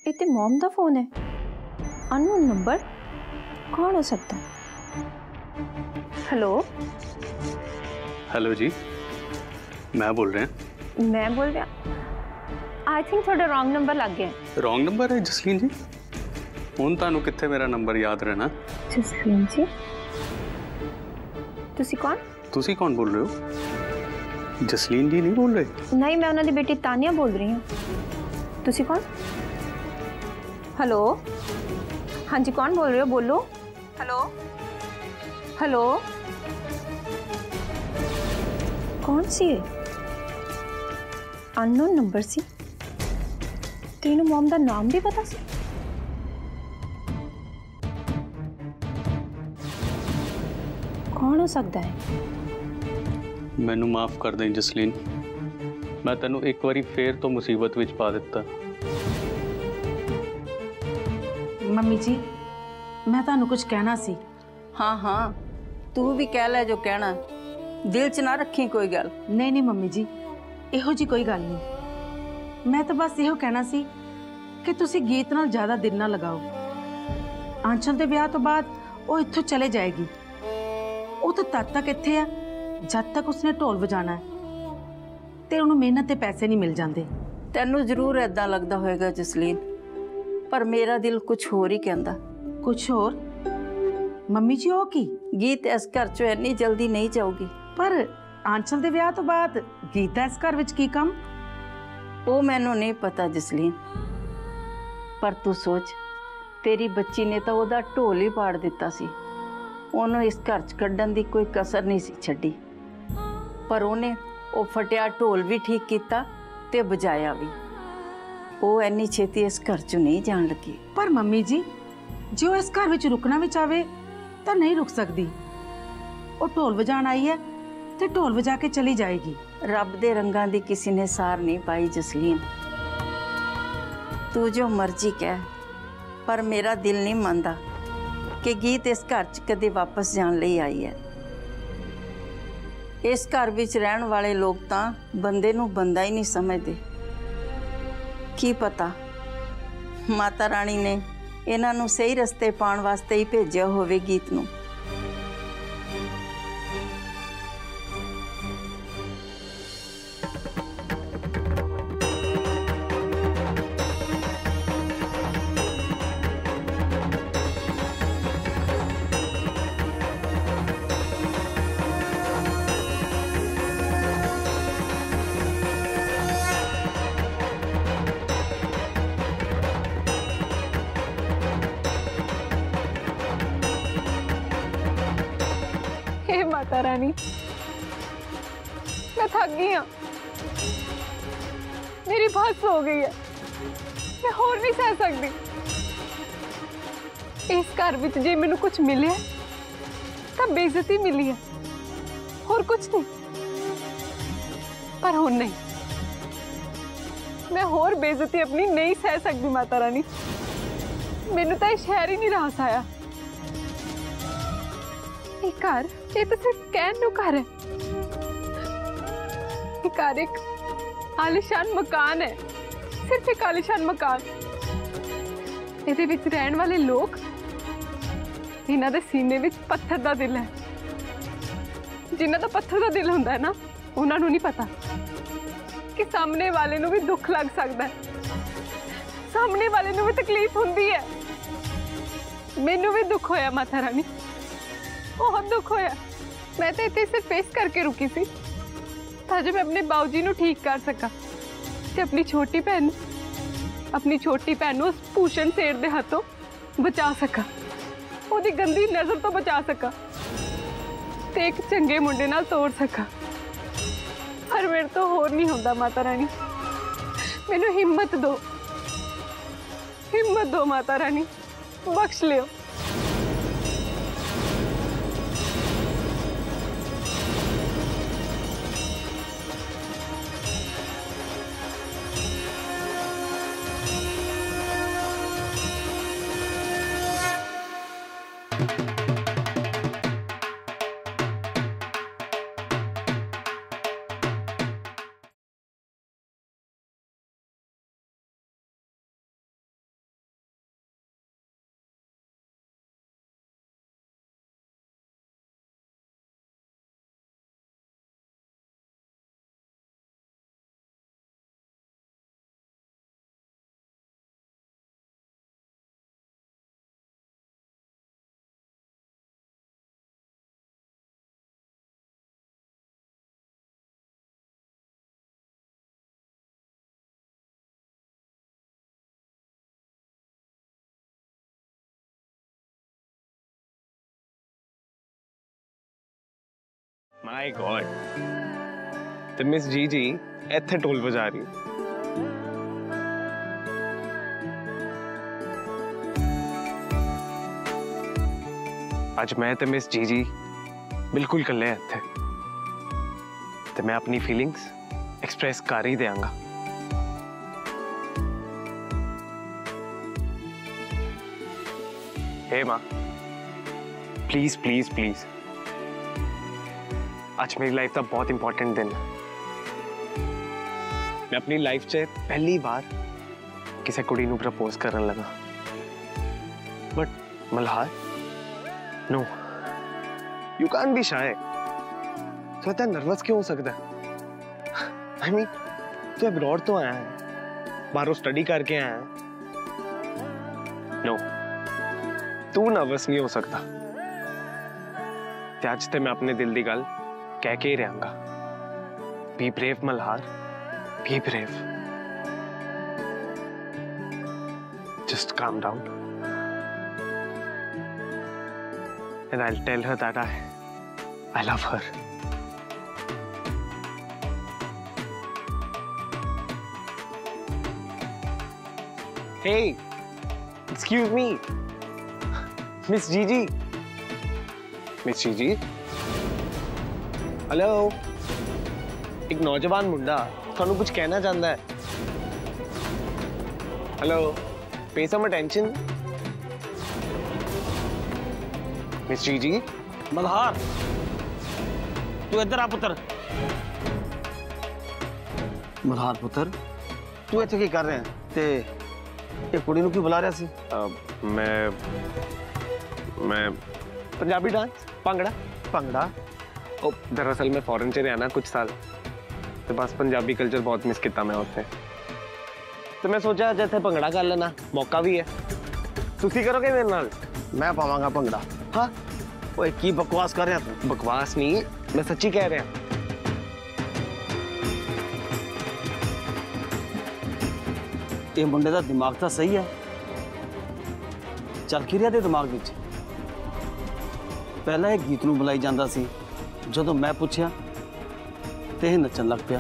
ये तो मॉम का फोन है। अननोन नंबर, कौन हो सकता? हेलो हेलो जी, मैं बोल रहे हैं। मैं बोल रहा, आई थिंक थोड़ा रॉन्ग नंबर लग गया। रॉन्ग नंबर है जसलीन जी? ਹੁਣ ਤੁਹਾਨੂੰ ਕਿੱਥੇ ਮੇਰਾ ਨੰਬਰ याद रहना। जसलीन जी, तुसी कौन? ਤੁਸੀਂ कौन बोल रहे हो? जसलीन जी नहीं बोल रहे? नहीं, मैं उन्होंने बेटी तानिया बोल रही हूँ। तुसी कौन? हेलो, हाँ जी, कौन बोल रहे हो? बोलो। हेलो हेलो, कौन सी है? अननोन नंबर सी। तेनू मॉम दा नाम भी पता सी? कौन हो सकता है? मैनू माफ़ कर दें जसलीन, मैं तेनू एक बारी फिर तो मुसीबत विच पा दिता। मम्मी जी, मैं तुहानू कुछ कहना सी। हाँ हाँ, तू भी कह ले जो कहना, दिल च ना रखी कोई गल। नहीं नहीं मम्मी जी, इहो जी कोई गल नहीं। मैं तो बस इहो कहना सी कि तुसी गीत नाल ज़्यादा दिल ना लगाओ। आंचल दे ब्याह तो बाद वो इत्थों चले जाएगी। वो तो तद तक इत्थे है जब तक उसने ढोल बजाना है, ते उन्हें मेहनत के पैसे नहीं मिल जाते। तेनू जरूर ऐदा लगता होएगा जसलीन, पर मेरा दिल कुछ होर ही कहता। कुछ और? मम्मी जी हो की गीत इस घर चो इन्नी जल्दी नहीं जाऊगी। पर आंचल दे ब्याह तो बाद गीत दा इस घर विच की कम? वो मैनू नहीं पता जसलीन, पर तू सोच, तेरी बच्ची ने तो ओदा ढोल ही पाड़ दिता सी। ਉਹਨੂੰ इस घर च कड्ढण दी कोई कसर नहीं सी छड्डी, पर ਉਹਨੇ ਉਹ फटिया ढोल भी ठीक किया ते बजाया भी। वो इन्नी छेती इस घर चों नहीं जान लगी। पर मम्मी जी, जो इस घर विच रुकना भी चाहे तो नहीं रुक सकती। वो ढोल बजाण आई है ते ढोल बजा के चली जाएगी। रब दे रंगां दी किसी ने सार नहीं पाई जसलीन। तू जो मर्जी कह, पर मेरा दिल नहीं मानता कि गीत इस घर च कदे वापस जान लई आई है। इस घर विच रहन वाले लोग तां बंदे नूं बंदा ही नहीं समझते। की पता माता रानी ने इन्हां नूं सही रस्ते पाउण वास्ते ही भेजिया होवे गीत नूं। हे माता रानी, मैं थक गई हाँ। मेरी बस हो गई है, मैं होर नहीं सह सकती। इस घर विच जे मैनू कुछ मिले तो बेइज्जती मिली है, और कुछ नहीं। पर हुण नहीं, मैं होर बेइज्जती अपनी नहीं सह सकती माता रानी। मैनू तो शहर ही नहीं रहा साया। घर ये तो सिर्फ कहन नू घर है। घर एक आलिशान मकान है, सिर्फ एक आलिशान मकान। इहदे विच रहन वाले लोग, इन्हां दे सीने विच पत्थर दा दिल है। जिन्हां दा पत्थर दा दिल हुंदा है ना, उन्हां नू नहीं पता कि सामने वाले नू भी दुख लग सकता है, सामने वाले नू भी तकलीफ हुंदी है। मैनू भी दुख होया माता रानी, बहुत दुख होया। मैं तो इतने सिर्फ फेस करके रुकी सी ताकि मैं अपने बाऊजी नू ठीक कर सका ते अपनी छोटी भैन उस भूषण सेठ दे हाथों बचा सका, ओदी गंदी नजर तो बचा सका ते एक चंगे मुंडे नाल तोड़ सका। पर मेरे तो होर नहीं होंदा माता रानी। मैनू हिम्मत दो माता रानी, बख्श लियो। माय गॉड, तो मिस जी जी इत्थे ढोल बजा रही। आज मैं ते मिस जी जी बिल्कुल कल्ले हैं इत्थे, ते मैं अपनी फीलिंग्स एक्सप्रेस कर ही देंगा। हे माँ, प्लीज प्लीज प्लीज, आज मेरी लाइफ का बहुत इंपॉर्टेंट दिन है। मैं अपनी लाइफ से पहली बार किसी कुड़ी नू प्रपोज करने लगा, but Malhar, no, you can't be shy. तो इतना नर्वस क्यों हो सकता है? आई मीन, तू अब्रॉड तो आया है, बाहरों स्टडी करके आया है। नो, तू नर्वस नहीं हो सकता। ते आज ते मैं अपने दिल दी गल कह के ही रहांगा। Be brave Malhar, be brave. Just calm down and I'll tell her that I love her. Hey, excuse me, Miss Gigi. Miss Gigi? Hello, एक नौजवान मुंडा थानू कुछ कहना चाहता है। हेलो, पे सम अटेंशन। मिस जीजी। मल्हार, तू इधर आ पुत्र। मल्हार पुत्र, तू इत्थे की कर रहे हैं? ते ये कुड़ी नू क्यों बुला रहा सी? मैं पंजाबी डांस, भंगड़ा। भंगड़ा? ओ, दरअसल मैं फॉरेन च रहा ना कुछ साल, तो बस पंजाबी कल्चर बहुत मिस किया मैं उत्थे, तो मैं सोचा अज इत्थे भंगड़ा कर लेना, मौका भी है। तुसी करोगे मेरे नाल? मैं पावांगा भंगड़ा। हाँ, ओए की बकवास कर रहा तू? बकवास नहीं, मैं सच्ची कह रहा। ये मुंडे का दिमाग तो सही है, चल की रहा ते दिमाग विच। पहला एक गीत नू बुलाई जांदा सी, जदों मैं पूछया ते ये नचन लग पिया।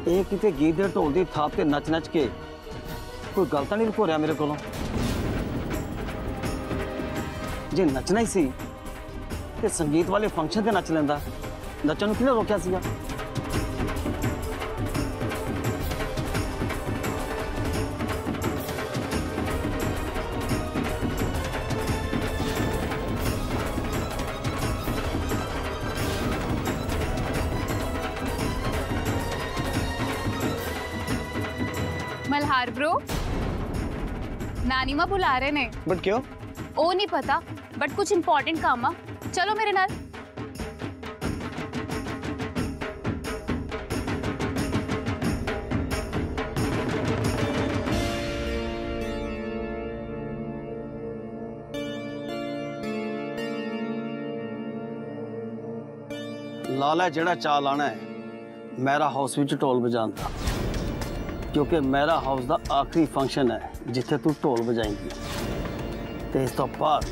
ये किते गीत दे ढोल दी थाप ते नच नच के कोई गल तां नहीं लुको रहा मेरे कोलों? जे नचना ही सी ते संगीत वाले फंक्शन ते नच लैंदा, नचण नूं किहने रोकिया सीगा? मल्हार ब्रो, नानी माँ बुला रहे ने। बट क्यों? ओ नहीं पता, बट कुछ इंपॉर्टेंट काम आ। चलो मेरे नाल। लाला जेड़ा चा लाना है मेरा हाउस विच ढोल बजान दा, क्योंकि मेरा हाउस दा आखिरी फंक्शन है जिथे तू ढोल बजाएंगी। ते इस तो बाद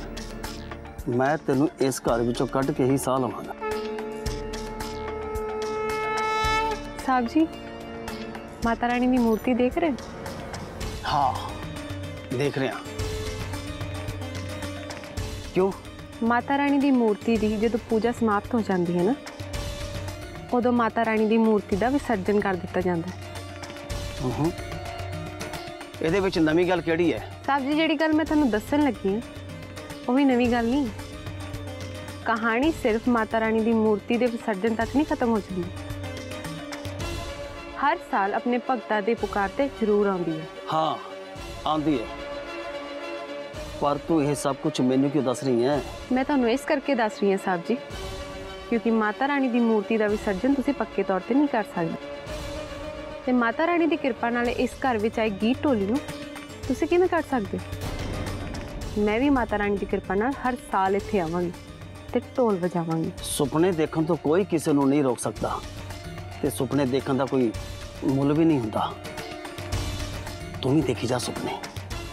मैं तेनू इस घर विचों कट के ही साह लवांगा। साहब जी, माता रानी की मूर्ति देख रहे हैं? हाँ, देख रहे हैं। क्यों? माता रानी की मूर्ति की जो पूजा समाप्त हो जाती है ना, उदों माता रानी की मूर्ति का विसर्जन कर दिता जाता है। ਇਹਦੇ ਵਿੱਚ ਨਵੀਂ ਗੱਲ ਕਿਹੜੀ ਹੈ? साहब जी, जिहड़ी गल मैं तुहानूं दस्सण लगी हां, वो भी नवीं गल नहीं। कहानी सिर्फ माता रानी की मूर्ति के विसर्जन तक नहीं खत्म हो जाती। हर साल अपने भगतां दे पुकार ते जरूर आउंदी है। हाँ, आंदी है, पर तू ये सब कुछ मैनू क्यों दस रही है? मैं तुहानूं इस करके दस रही हां साहब जी, क्योंकि माता रानी की मूर्ति का विसर्जन तुसीं पक्के तौर पर नहीं कर सकते। ते माता रानी की कृपा नाल इस घर विच आए गीत ढोली नूं तुसीं किवें कर सकदे? मैं भी माता रानी की कृपा नाल हर साल इत्थे आवांगी ते ढोल बजावांगी। सुपने देखने तो कोई किसी नूं नहीं रोक सकता, ते सुपने देखने का कोई मुल भी नहीं हुंदा। तू ही देखी जा सुपने।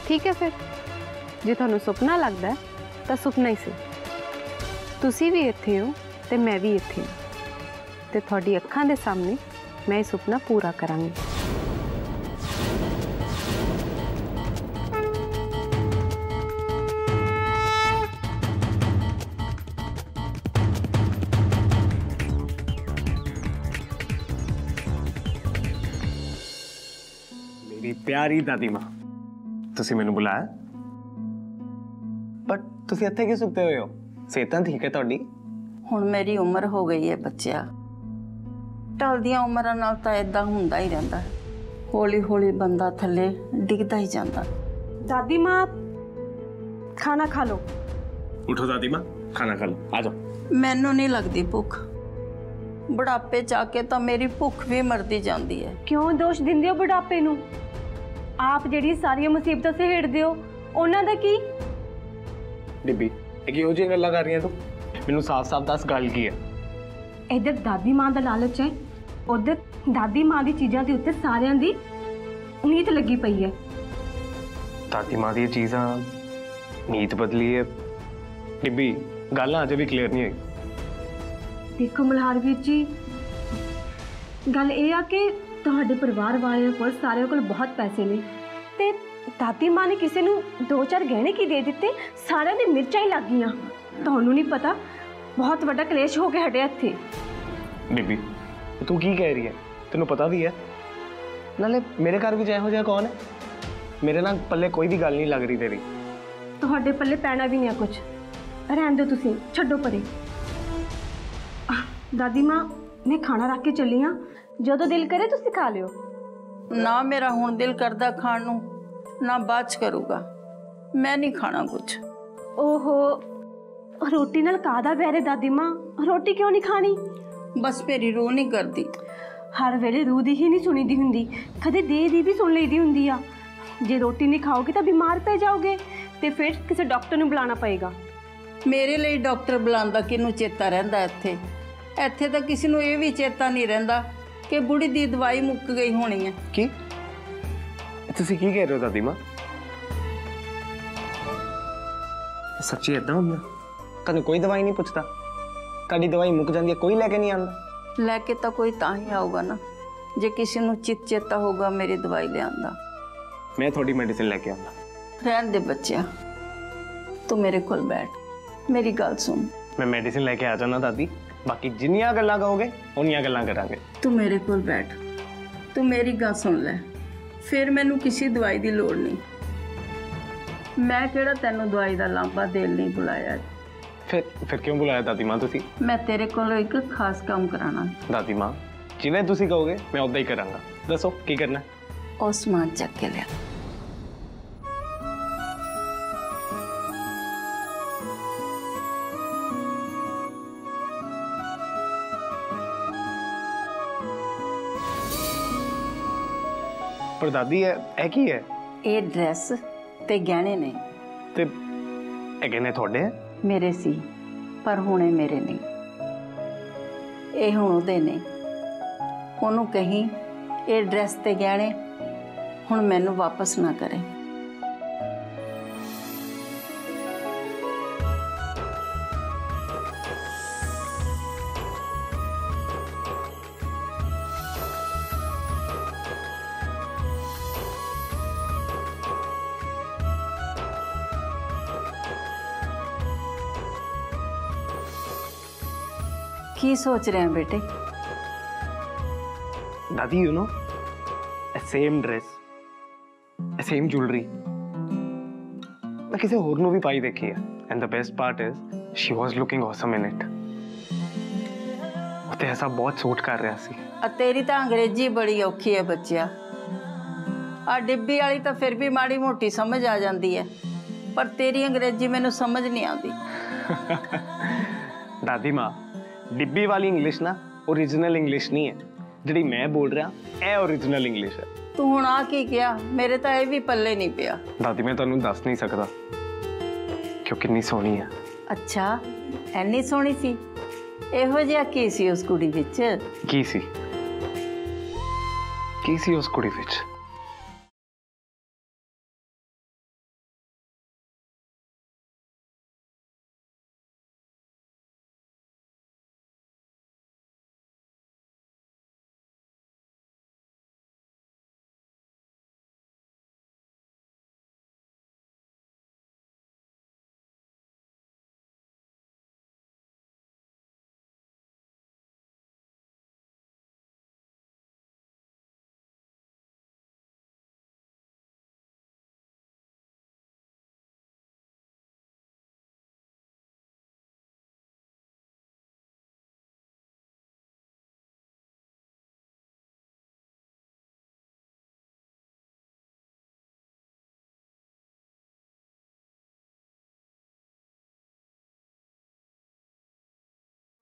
ठीक है, फिर जे तुहानूं सुपना लगदा है तां सुपना ही सी। ਤੁਸੀਂ ਵੀ ਇੱਥੇ ਹੋ ਤੇ ਮੈਂ ਵੀ ਇੱਥੇ ਹਾਂ ਤੇ ਤੁਹਾਡੀ ਅੱਖਾਂ ਦੇ ਸਾਹਮਣੇ ਮੈਂ ਇਹ ਸੁਪਨਾ ਪੂਰਾ ਕਰਾਂਗੀ। मेरी प्यारी दादी माँ, तुसी मैनू बुलाया? बट तुसी इत्थे क्यों सुते हुए हो? सेहत ठीक है तुहाडी? ਹੁਣ ਮੇਰੀ ਉਮਰ ਹੋ ਗਈ ਹੈ ਬੱਚਿਆ। ਟਲਦੀਆਂ ਉਮਰਾਂ ਨਾਲ ਤਾਂ ਇਦਾਂ ਹੁੰਦਾ ਹੀ ਰਹਿੰਦਾ। ਹੌਲੀ ਹੌਲੀ ਬੰਦਾ ਥੱਲੇ ਡਿੱਗਦਾ ਹੀ ਜਾਂਦਾ। दादी माँ खाना खा लो। उठो दादी माँ, खाना खा लो, आ जाओ। ਮੈਨੂੰ ਨਹੀਂ ਲੱਗਦੀ ਭੁੱਖ। ਬੁਢਾਪੇ ਚ ਆ ਕੇ ਤਾਂ ਮੇਰੀ ਭੁੱਖ ਵੀ ਮਰਦੀ ਜਾਂਦੀ ਹੈ। ਕਿਉਂ ਦੋਸ਼ ਦਿੰਦੇ ਹੋ ਬੁਢਾਪੇ ਨੂੰ? ਆਪ ਜਿਹੜੀ ਸਾਰੀਆਂ ਮੁਸੀਬਤਾਂ ਸਹੇੜਦੇ ਹੋ ਉਹਨਾਂ ਦਾ ਕੀ? डिब्बी एक ਇਹੋ ਜਿਹੀਆਂ ਗੱਲਾਂ ਕਰ ਰਹੀ ਹੈ ਤੂੰ? ਮੈਨੂੰ ਸਾਫ਼-ਸਾਫ਼ ਦੱਸ ਗੱਲ ਕੀ ਹੈ? ਇੱਧਰ ਦਾਦੀ ਮਾਂ ਦਾ ਲਾਲਚ ਹੈ, ਉਧਰ ਦਾਦੀ ਮਾਂ ਦੀ ਚੀਜ਼ਾਂ ਦੇ ਉੱਤੇ ਸਾਰਿਆਂ ਦੀ ਨੀਤ ਲੱਗੀ ਪਈ ਹੈ। ਦਾਦੀ ਮਾਂ ਦੀਆਂ ਚੀਜ਼ਾਂ ਨੀਤ ਬਦਲੀ ਹੈ। डिब्बी ਗੱਲ ਅਜੇ ਵੀ ਕਲੀਅਰ ਨਹੀਂ ਹੋਈ। ਦੇਖੋ ਮਲਹਾਰ ਵੀਰ ਜੀ, ਗੱਲ ਇਹ ਆ ਕਿ ਤੁਹਾਡੇ ਪਰਿਵਾਰ ਵਾਲਿਆਂ ਕੋਲ ਸਾਰਿਆਂ ਕੋਲ ਬਹੁਤ ਪੈਸੇ ਨੇ ਤੇ ਦਾਦੀ ਮਾਂ ਨੇ ਕਿਸੇ ਨੂੰ 2-4 ਗਹਿਣੇ ਕੀ ਦੇ ਦਿੱਤੇ, ਸਾਰਿਆਂ ਦੇ ਮਿਰਚਾਂ ਹੀ ਲੱਗ ਗਈਆਂ। ਤੁਹਾਨੂੰ ਨਹੀਂ ਪਤਾ ਬਹੁਤ ਵੱਡਾ ਕਲੇਸ਼ ਹੋ ਕੇ ਹਟਿਆ ਇੱਥੇ। डिब्बी तू की कह रही है? तेनों पता भी है नाले मेरे घर भी ਇਹੋ ਜਿਹਾ कौन है? मेरे नाल पल्ले कोई भी गल नहीं लग रही तेरी। ਤੁਹਾਡੇ ਪੱਲੇ ਪੈਣਾ ਵੀ ਨਹੀਂ ਆ ਕੁਝ। ਰਹਿਣ ਦਿਓ, ਤੁਸੀਂ ਛੱਡੋ ਪਰੇ। ਦਾਦੀ ਮਾਂ ਮੈਂ ਖਾਣਾ ਰੱਖ ਕੇ ਚੱਲੀ ਆ, ਜਦੋਂ ਦਿਲ ਕਰੇ ਤੁਸੀਂ ਖਾ ਲਿਓ। ਨਾ ਮੇਰਾ ਹੁਣ ਦਿਲ ਕਰਦਾ ਖਾਣ ਨੂੰ, ਨਾ ਬਾਅਦ ਚ ਕਰੂਗਾ। ਮੈਂ ਨਹੀਂ ਖਾਣਾ ਕੁਝ। ਓਹੋ, ਰੋਟੀ ਨਾਲ ਕਾਹਦਾ ਵੈਰ ਹੈ ਦਾਦੀ ਮਾਂ? ਰੋਟੀ ਕਿਉਂ ਨਹੀਂ ਖਾਣੀ? ਬਸ ਮੇਰੀ ਰੂਹ ਨਹੀਂ ਕਰਦੀ। ਹਰ ਵੇਲੇ ਰੂਹ ਦੀ ਹੀ ਨਹੀਂ ਸੁਣੀਦੀ ਹੁੰਦੀ, ਕਦੇ ਦੇ ਦੀ ਵੀ ਸੁਣ ਲਈਦੀ ਹੁੰਦੀ ਆ। ਜੇ ਰੋਟੀ ਨਹੀਂ ਖਾਓਗੇ ਤਾਂ ਬਿਮਾਰ ਪੈ ਜਾਓਗੇ ਤੇ ਫਿਰ ਕਿਸੇ ਡਾਕਟਰ ਨੂੰ ਬੁਲਾਉਣਾ ਪਏਗਾ। ਮੇਰੇ ਲਈ ਡਾਕਟਰ ਬੁਲਾਉਂਦਾ ਕਿਹਨੂੰ ਚੇਤਾ ਰਹਿੰਦਾ ਇੱਥੇ? ਇੱਥੇ ਤਾਂ ਕਿਸੇ ਨੂੰ ਇਹ ਵੀ ਚੇਤਾ ਨਹੀਂ ਰਹਿੰਦਾ ਕਿ ਬੁੜੀ ਦੀ ਦਵਾਈ ਮੁੱਕ ਗਈ ਹੋਣੀ ਹੈ। की तुसी की कह रहे हो दादी माँ? सच्ची इदां हुंदा? कदे कोई दवाई नहीं पुछदा? ਤੁਹਾਡੀ दवाई मुक जांदी है कोई लेके नहीं आंदा? ਲੈ ਕੇ ਤਾਂ ਕੋਈ ਤਾਂ ਹੀ ਆਊਗਾ ਨਾ ਜੇ ਕਿਸੇ ਨੂੰ ਚਿੱਤ ਚੇਤਾ ਹੋਊਗਾ ਮੇਰੀ ਦਵਾਈ ਲਿਆਂਦਾ। मैं थोड़ी मेडिसिन लेके आंदा। ਰਹਿਣ ਦੇ ਬੱਚਿਆ, ਤੂੰ ਮੇਰੇ ਕੋਲ ਬੈਠ, ਮੇਰੀ ਗੱਲ ਸੁਣ। मैं मेडिसिन लेके आ जाना दादी, बाकी जिन्नियां गल्लां कहोगे उन्नियां गल्लां करांगे। ਤੂੰ ਮੇਰੇ ਕੋਲ ਬੈਠ, ਤੂੰ ਮੇਰੀ ਗੱਲ ਸੁਣ ਲੈ। ਫਿਰ ਮੈਨੂੰ ਕਿਸੇ ਦਵਾਈ ਦੀ ਲੋੜ ਨਹੀਂ। ਮੈਂ ਕਿਹੜਾ ਤੈਨੂੰ ਦਵਾਈ ਦਾ ਲਾਂਭਾ ਦੇਣ ਲਈ ਬੁਲਾਇਆ। फिर क्यों बुलाया दादी माँ तुसी? ਮੈਂ ਤੇਰੇ ਕੋਲੋਂ ਇੱਕ ਖਾਸ ਕੰਮ ਕਰਾਣਾ। दादी माँ जिवें तुसी कहोगे मैं उदां ही करांगा। दसो की करना है? ਉਹ ਸਮਾਨ ਚੱਕ ਕੇ ਲਿਆ। पर दादी है की है? ਇਹ ਡਰੈਸ ਤੇ ਗਹਿਣੇ ਨੇ। ते ਇਹ ਗਹਿਣੇ ਤੁਹਾਡੇ ਹੈ? ਮੇਰੇ ਸੀ, ਪਰ ਹੁਣ ਇਹ ਮੇਰੇ ਨਹੀਂ। ਇਹ ਹੁਣ ਉਹਦੇ ਨੇ। ਉਹਨੂੰ ਕਹੀਂ ਇਹ ਡਰੈਸ ਤੇ ਗਹਿਣੇ ਹੁਣ ਮੈਨੂੰ ਵਾਪਸ ਨਾ ਕਰੇ। ਕੀ ਸੋਚ ਰਹੇ ਹੋ ਬੇਟੇ? दादी you know same dress same jewellery मैं किसी होर नू भी पाई देखी है and the best part is she was looking awesome in it. उते ऐसा बहुत सूट कर रहा सी। ਆ ਤੇਰੀ ਤਾਂ ਅੰਗਰੇਜ਼ੀ ਬੜੀ ਔਖੀ ਹੈ ਬੱਚਿਆ। ਆ ਡਿੱਬੀ ਵਾਲੀ ਤਾਂ ਫਿਰ ਵੀ ਮਾੜੀ ਮੋਟੀ ਸਮਝ ਆ ਜਾਂਦੀ ਹੈ, ਪਰ ਤੇਰੀ ਅੰਗਰੇਜ਼ੀ ਮੈਨੂੰ ਸਮਝ ਨਹੀਂ ਆਉਂਦੀ। दादी माँ डिब्बी वाली इंग्लिश ना ओरिजिनल इंग्लिश नहीं है, जिहड़ी मैं बोल रहा ए ओरिजिनल इंग्लिश है। ਤੂੰ ਹੁਣ ਆ ਕੀ ਕਿਹਾ? ਮੇਰੇ ਤਾਂ ਇਹ ਵੀ ਪੱਲੇ ਨਹੀਂ ਪਿਆ। दादी मैं तुहानू दस नहीं सकदा क्यों कितनी सोहनी है। ਅੱਛਾ, ਐਨੀ ਸੋਹਣੀ ਸੀ? ਇਹੋ ਜਿਹਾ ਕੀ ਸੀ ਉਸ ਕੁੜੀ ਵਿੱਚ? की सी उस कुड़ी विच?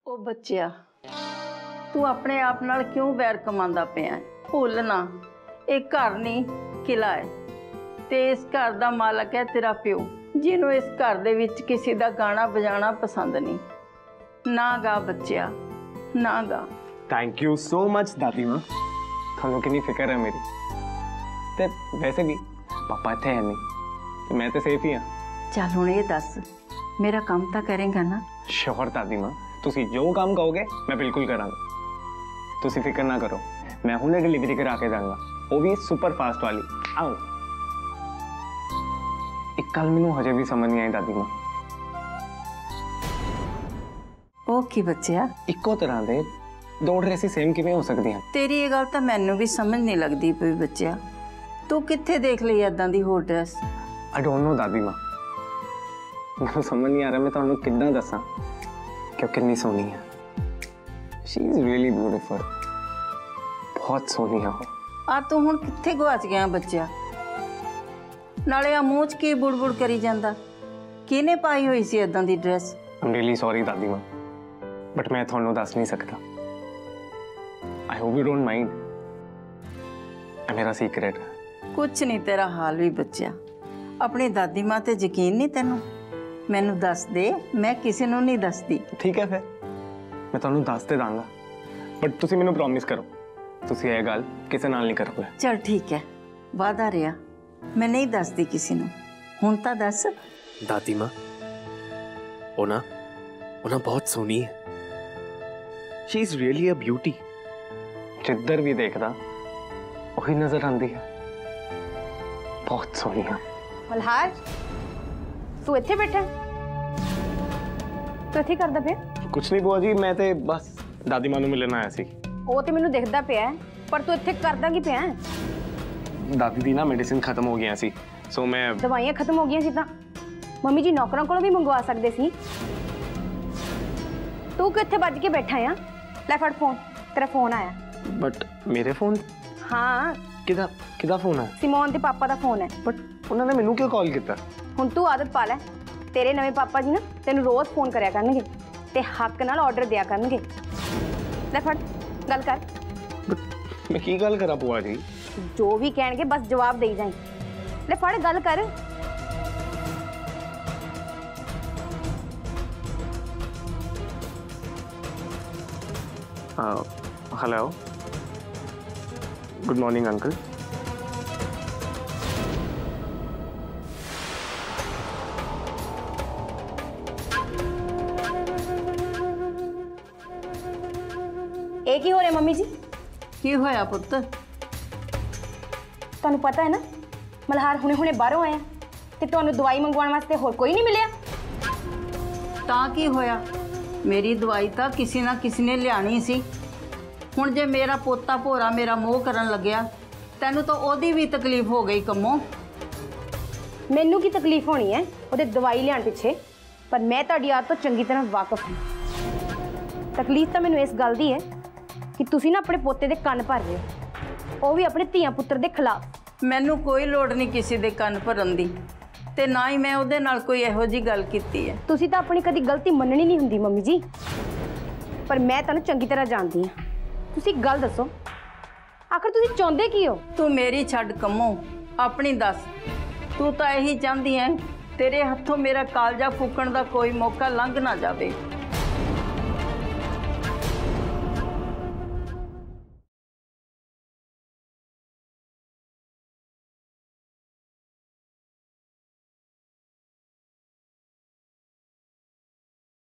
ਉਹ ਬੱਚਿਆ, ਤੂੰ ਆਪਣੇ ਆਪ ਨਾਲ ਕਿਉਂ ਵੈਰ ਕਮਾਉਂਦਾ ਪਿਆ ਹੈ? ਭੁੱਲ ਨਾ, ਇਹ ਘਰ ਨਹੀਂ ਕਿਲਾ ਹੈ ਤੇ ਇਸ ਘਰ ਦਾ ਮਾਲਕ ਹੈ ਤੇਰਾ ਪਿਓ, ਜਿਹਨੂੰ ਇਸ ਘਰ ਦੇ ਵਿੱਚ ਕਿਸੇ ਦਾ ਗਾਣਾ ਵਜਾਣਾ ਪਸੰਦ ਨਹੀਂ। ਨਾ ਗਾ ਬੱਚਿਆ, ਨਾ ਗਾ। थैंक यू सो मच दादी माँ, थानू कितनी फिक्र है मेरी। ते वैसे भी पापा इत्थे है नहीं, मैं तो सेफ ही हाँ। ਚੱਲ ਹੁਣ ਇਹ ਦੱਸ, ਮੇਰਾ ਕੰਮ ਤਾਂ ਕਰੇਗਾ ਨਾ? श्योर दादी माँ, तुसी जो काम कहोगे मैं बिल्कुल करांगा। तुसी फिक्र ना करो, मैं हुणे डिलीवरी करा के जाऊंगा, वो भी सुपर फास्ट वाली। आओ। एक गल मैनू हजे भी समझ नहीं आई दादी माँ। ਉਹ ਕੀ ਬੱਚਿਆ? इक्को तरह दे दो ड्रेसी सेम किवें हो सकदी हैं? ਤੇਰੀ ਇਹ ਗੱਲ ਤਾਂ ਮੈਨੂੰ ਵੀ ਸਮਝ ਨਹੀਂ ਲੱਗਦੀ ਪਈ ਬੱਚਿਆ। ਤੂੰ ਕਿੱਥੇ ਦੇਖ ਲਈ ਏਦਾਂ ਦੀ ਹੋਰ ਡਰੈਸ? आई डोंट नो दादी माँ, मैं समझ नहीं आ रहा मैं तुहानू किद्दां दसां कि वो कितनी सोहनी है। शी इज रियली ब्यूटीफुल, बहुत सोहनी है वो। ਆ ਤੂੰ ਹੁਣ ਕਿੱਥੇ ਗਵਾਚ ਗਿਆ ਬੱਚਿਆ? ਨਾਲੇ ਆ ਮੂੰਹ 'ਚ ਕੀ ਬੁੜਬੁੜ ਕਰੀ ਜਾਂਦਾ? ਕਿਹਨੇ ਪਾਈ ਹੋਈ ਸੀ ਏਦਾਂ ਦੀ ਡਰੈਸ? I'm really sorry दादी माँ, but मैं तुहानू दस नहीं सकता। I hope you don't mind। ਇਹ ਮੇਰਾ ਸੀਕ੍ਰੇਟ ਹੈ। ਕੁਛ ਨਹੀਂ ਤੇਰਾ ਹਾਲ ਵੀ ਬੱਚਿਆ। ਆਪਣੀ ਦਾਦੀ ਮਾਂ ਤੇ ਯਕੀਨ ਨਹੀਂ ਤੈਨੂੰ? ਮੈਨੂੰ ਦੱਸ ਦੇ, ਮੈਂ ਕਿਸੇ ਨੂੰ ਨਹੀਂ ਦੱਸਦੀ। ਠੀਕ ਹੈ ਫਿਰ ਮੈਂ ਤੁਹਾਨੂੰ ਦੱਸ ਤੇ ਦਾਂਗਾ, ਬਟ ਤੁਸੀਂ ਮੈਨੂੰ ਪ੍ਰੋਮਿਸ ਕਰੋ ਤੁਸੀਂ ਇਹ ਗੱਲ ਕਿਸੇ ਨਾਲ ਨਹੀਂ ਕਰੋਗੇ। ਚਲ ਠੀਕ ਹੈ, ਵਾਦਾ ਰਿਹਾ, ਮੈਂ ਨਹੀਂ ਦੱਸਦੀ ਕਿਸੇ ਨੂੰ। ਹੁਣ ਤਾਂ ਦੱਸ। दादी माँ, ओना बहुत सोहनी है। She is really a beauty. जिधर भी देखदा वही नजर आती है, बहुत सोहनी है। ਮਲਹਾਰ, ਤੂੰ ਇੱਥੇ ਬੈਠਾ? ਤੂੰ ਇੱਥੇ ਕਰਦਾ ਪਿਆ? कुछ नहीं बुआ जी, मैं तो बस दादी माँ नूं मिलन आया सी। ਉਹ ਤੇ ਮੈਨੂੰ ਦਿਖਦਾ ਪਿਆ ਹੈ, ਪਰ ਤੂੰ ਇੱਥੇ ਕਰਦਾ ਕੀ ਪਿਆ? दादी दी ना मेडिसिन खत्म हो गई सी, सो मैं ਦਵਾਈਆਂ ਖਤਮ ਹੋ ਗਈਆਂ ਸੀ ਤਾਂ ਮੰਮੀ ਜੀ ਨੌਕਰਾਂ ਕੋਲੋਂ ਵੀ ਮੰਗਵਾ ਸਕਦੇ ਸੀ। ਤੂੰ ਕਿੱਥੇ ਵੱਜ ਕੇ ਬੈਠਾ ਆ? ਲੈ ਫੜ ਫੋਨ, ਤੇਰਾ ਫੋਨ ਆਇਆ। बट मेरे फोन ਹਾਂ, किदा फोन है? ਸਿਮੋਨ ਦੇ ਪਾਪਾ ਦਾ ਫੋਨ ਹੈ। बट उन्होंने मैनू क्यों कॉल किया? ਹੁਣ ਤੂੰ ਆਦਤ ਪਾ ਲੈ, ਤੇਰੇ ਨਵੇਂ ਪਾਪਾ ਜੀ ਨਾ ਤੈਨੂੰ ਰੋਜ਼ ਫੋਨ ਕਰਿਆ ਕਰਨਗੇ ਤੇ ਹੱਕ ਨਾਲ ਆਰਡਰ ਦਿਆ ਕਰਨਗੇ। ਲੈ ਫੜ, ਗੱਲ ਕਰ। मैं की गल करा बुआ जी? ਜੋ ਵੀ ਕਹਿਣਗੇ ਬਸ ਜਵਾਬ ਦੇਈ ਜਾਈਂ। ਲੈ ਫੜ, ਗੱਲ ਕਰ। Hello, good morning uncle. ਇਹ ਕੀ ਹੋ ਰਿਹਾ ਮੰਮੀ ਜੀ? ਕੀ ਹੋਇਆ ਪੁੱਤ? ਤੁਹਾਨੂੰ ਪਤਾ ਹੈ ਨਾ ਮਲਹਾਰ ਹੁਣੇ ਬਾਹਰੋਂ ਆਇਆ ਤੇ ਤੁਹਾਨੂੰ ਦਵਾਈ ਮੰਗਵਾਉਣ ਵਾਸਤੇ ਹੋਰ ਕੋਈ ਨਹੀਂ ਮਿਲਿਆ? ਤਾਂ ਕੀ ਹੋਇਆ? ਮੇਰੀ ਦਵਾਈ ਤਾਂ ਕਿਸੇ ਨਾ ਕਿਸੇ ਨੇ ਲਿਆਣੀ ਸੀ। ਹੁਣ ਜੇ ਮੇਰਾ ਪੋਤਾ ਭੋਰਾ ਮੇਰਾ ਮੋਹ ਕਰਨ ਲੱਗਿਆ, ਤੈਨੂੰ ਤਾਂ ਉਹਦੀ ਵੀ ਤਕਲੀਫ ਹੋ ਗਈ ਕੰਮੋਂ। ਮੈਨੂੰ ਕੀ ਤਕਲੀਫ ਹੋਣੀ ਹੈ ਉਹਦੇ ਦਵਾਈ ਲਿਆਉਣ ਪਿੱਛੇ? ਪਰ ਮੈਂ ਤੁਹਾਡੀ ਆਦਤ ਤੋਂ ਚੰਗੀ ਤਰ੍ਹਾਂ ਵਾਕਿਫ ਹਾਂ। ਤਕਲੀਫ ਤਾਂ ਮੈਨੂੰ ਇਸ ਗੱਲ ਦੀ ਹੈ ਕਿ ਤੁਸੀਂ ਨਾ ਆਪਣੇ ਪੋਤੇ ਦੇ ਕੰਨ ਭਰ ਰਹੇ ਹੋ, ਉਹ ਵੀ ਆਪਣੇ ਧੀਆਂ ਪੁੱਤਰ ਦੇ ਖਿਲਾਫ। ਮੈਨੂੰ ਕੋਈ ਲੋੜ ਨਹੀਂ ਕਿਸੇ ਦੇ ਕੰਨ ਭਰਨ ਦੀ, ਤੇ ਨਾ ਹੀ ਮੈਂ ਉਹਦੇ ਨਾਲ ਕੋਈ ਇਹੋ ਜਿਹੀ ਗੱਲ ਕੀਤੀ ਹੈ। ਤੁਸੀਂ ਤਾਂ ਆਪਣੀ ਕਦੀ ਗਲਤੀ ਮੰਨਣੀ ਨਹੀਂ ਹੁੰਦੀ ਮੰਮੀ ਜੀ, ਪਰ ਮੈਂ ਤੁਹਾਨੂੰ ਚੰਗੀ ਤਰ੍ਹਾਂ ਜਾਣਦੀ ਹਾਂ। ਤੁਸੀਂ ਗੱਲ ਦੱਸੋ, ਆਖਰ ਤੁਸੀਂ ਚਾਹੁੰਦੇ ਕੀ ਹੋ? ਤੂੰ ਮੇਰੀ ਛੱਡ ਕੰਮੋਂ, ਆਪਣੀ ਦੱਸ। ਤੂੰ ਤਾਂ ਇਹੀ ਚਾਹੁੰਦੀ ਹੈ ਤੇਰੇ ਹੱਥੋਂ ਮੇਰਾ ਕਾਲਜਾ ਫੂਕਣ ਦਾ ਕੋਈ ਮੌਕਾ ਲੰਘ ਨਾ ਜਾਵੇ।